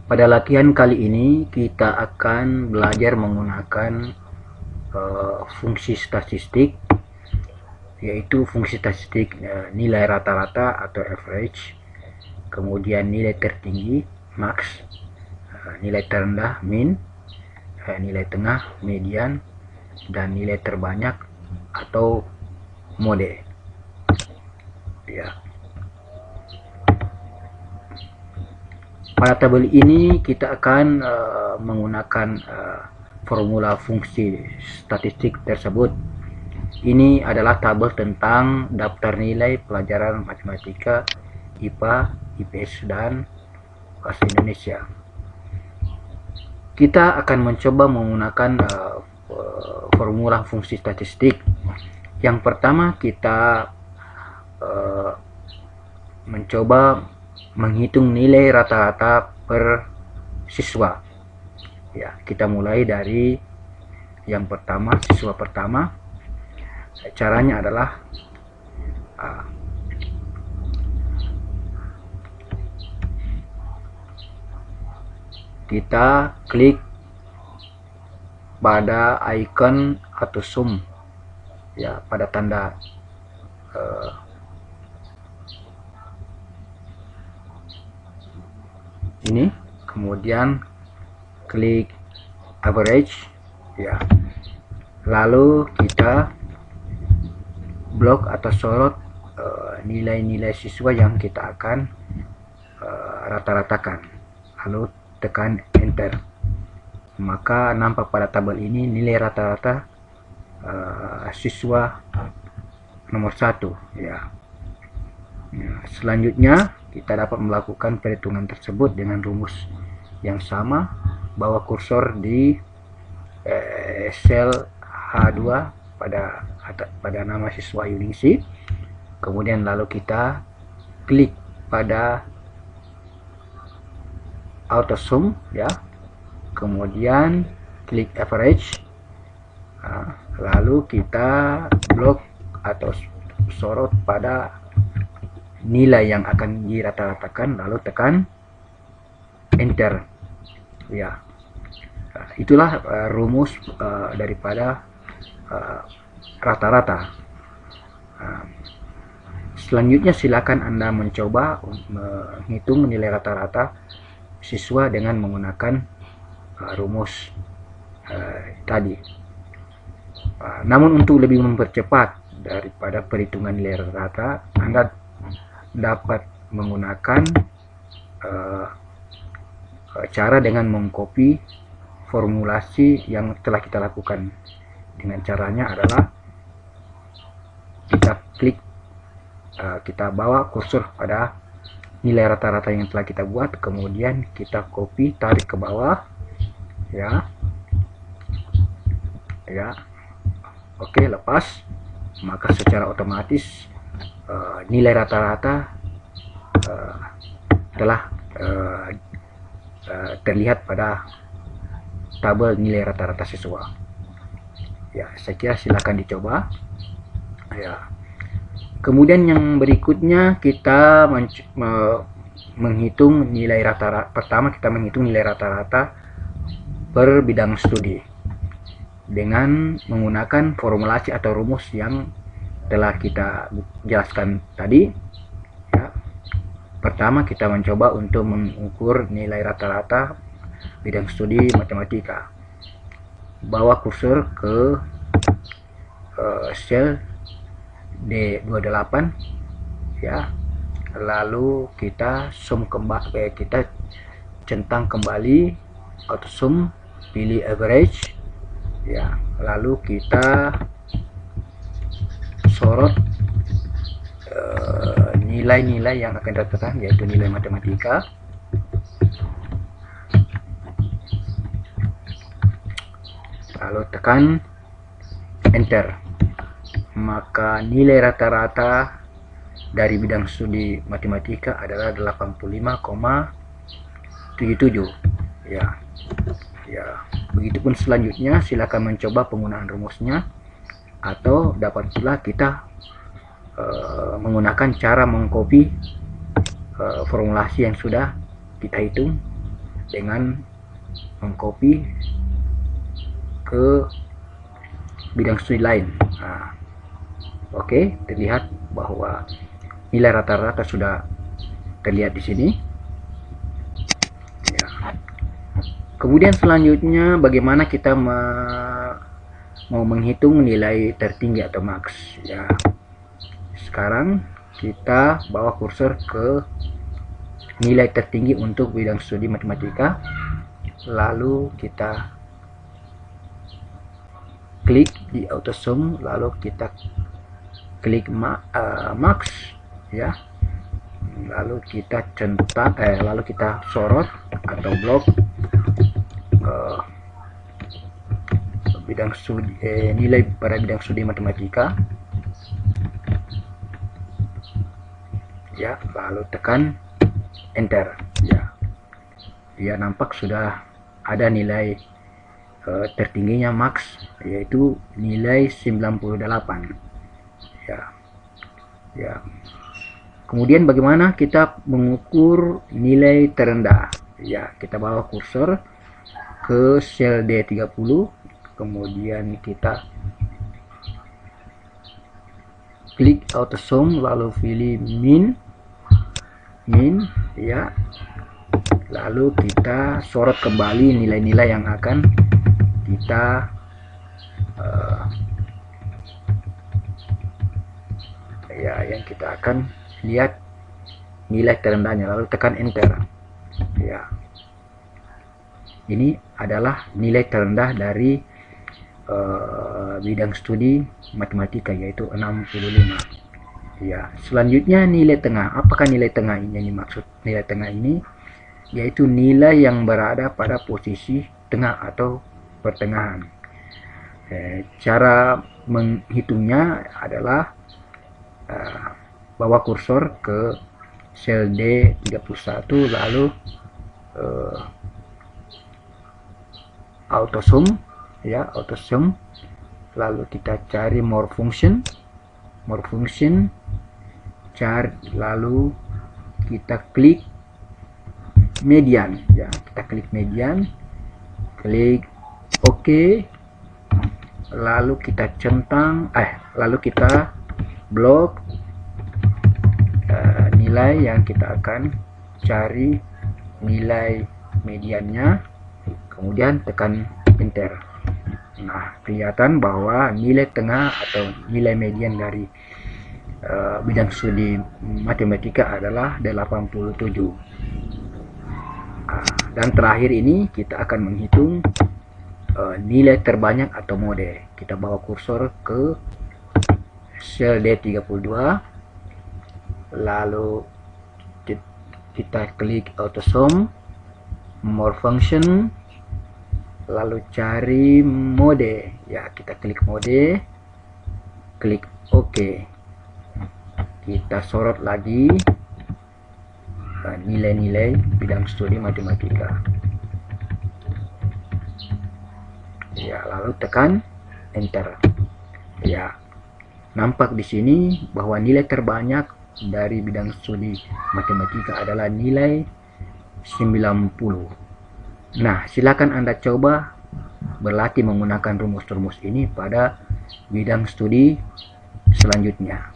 Pada latihan kali ini kita akan belajar menggunakan fungsi statistik, yaitu fungsi statistik nilai rata-rata atau average, kemudian nilai tertinggi max, nilai terendah min, nilai tengah median, dan nilai terbanyak atau mode. Ya. Pada tabel ini kita akan menggunakan formula fungsi statistik tersebut. Ini adalah tabel tentang daftar nilai pelajaran matematika, IPA, IPS, dan bahasa Indonesia. Kita akan mencoba menggunakan formula fungsi statistik. Yang pertama kita mencoba menghitung nilai rata-rata per siswa. Ya, kita mulai dari yang pertama, siswa pertama. Caranya adalah kita klik pada icon atau sum, ya, pada tanda ini, kemudian klik average, ya, lalu kita blok atau sorot nilai-nilai siswa yang kita akan rata-ratakan, lalu tekan enter. Maka nampak pada tabel ini nilai rata-rata siswa nomor 1, ya. Selanjutnya kita dapat melakukan perhitungan tersebut dengan rumus yang sama. Bawa kursor di sel H2 pada nama siswa Yuningsi, kemudian lalu kita klik pada auto sum, ya, kemudian klik average, lalu kita blok atau sorot pada nilai yang akan dirata-ratakan, lalu tekan enter, ya. Itulah rumus daripada rata-rata. Selanjutnya silakan Anda mencoba menghitung nilai rata-rata siswa dengan menggunakan rumus tadi. Namun untuk lebih mempercepat daripada perhitungan nilai rata-rata, Anda dapat menggunakan cara dengan mengcopy formulasi yang telah kita lakukan. Dengan caranya adalah kita klik, kita bawa kursor pada nilai rata-rata yang telah kita buat, kemudian kita copy, tarik ke bawah, ya, oke, lepas, maka secara otomatis nilai rata-rata telah terlihat pada tabel nilai rata-rata siswa. Ya, saya kira silakan dicoba, ya. Kemudian yang berikutnya kita menghitung nilai rata-rata. Pertama kita menghitung nilai rata-rata per bidang studi dengan menggunakan formulasi atau rumus yang telah kita jelaskan tadi, ya. Pertama kita mencoba untuk mengukur nilai rata-rata bidang studi matematika. Bawa kursor ke sel D28, ya, lalu kita sum kembali, kita centang kembali auto sum, pilih average, ya, lalu kita sorot nilai-nilai yang akan didapatkan, yaitu nilai matematika. Lalu tekan enter, maka nilai rata-rata dari bidang studi matematika adalah 85,77, ya. Begitupun selanjutnya, silakan mencoba penggunaan rumusnya, atau dapat pula kita menggunakan cara mengcopy formulasi yang sudah kita hitung, dengan mengcopy ke bidang studi lain. Nah, oke, terlihat bahwa nilai rata-rata sudah terlihat di sini. Ya. Kemudian selanjutnya bagaimana kita mau menghitung nilai tertinggi atau max. Ya. Sekarang kita bawa kursor ke nilai tertinggi untuk bidang studi matematika, lalu kita klik di AutoSum, lalu kita klik max, ya, lalu kita centang, lalu kita sorot atau blok bidang studi, nilai pada bidang studi matematika, ya, lalu tekan enter. Ya, nampak sudah ada nilai tertingginya max, yaitu nilai 98. Ya. Kemudian bagaimana kita mengukur nilai terendah? Ya, kita bawa kursor ke sel D30, kemudian kita klik AutoSum, lalu pilih min, ya, lalu kita sorot kembali nilai-nilai yang akan kita yang kita akan lihat nilai terendahnya, lalu tekan enter. Ya, ini adalah nilai terendah dari bidang studi matematika, yaitu 65. Ya, selanjutnya nilai tengah. Apakah nilai tengah ini? Yang dimaksud nilai tengah ini yaitu nilai yang berada pada posisi tengah atau pertengahan. Cara menghitungnya adalah bawa kursor ke sel D31, lalu AutoSum, ya, AutoSum, lalu kita cari more function, cari, lalu kita klik median, ya, kita klik median, klik OK, lalu kita centang, lalu kita blok nilai yang kita akan cari nilai mediannya, kemudian tekan enter. Nah, kelihatan bahwa nilai tengah atau nilai median dari bidang studi matematika adalah 87. Dan terakhir ini kita akan menghitung nilai terbanyak atau mode. Kita bawa kursor ke sel D32, lalu kita klik AutoSum, more function, lalu cari mode, ya, kita klik mode, klik OK, kita sorot lagi nilai-nilai bidang studi matematika, ya, lalu tekan enter. Ya, nampak di sini bahwa nilai terbanyak dari bidang studi matematika adalah nilai 90. Nah, silakan Anda coba berlatih menggunakan rumus-rumus ini pada bidang studi selanjutnya.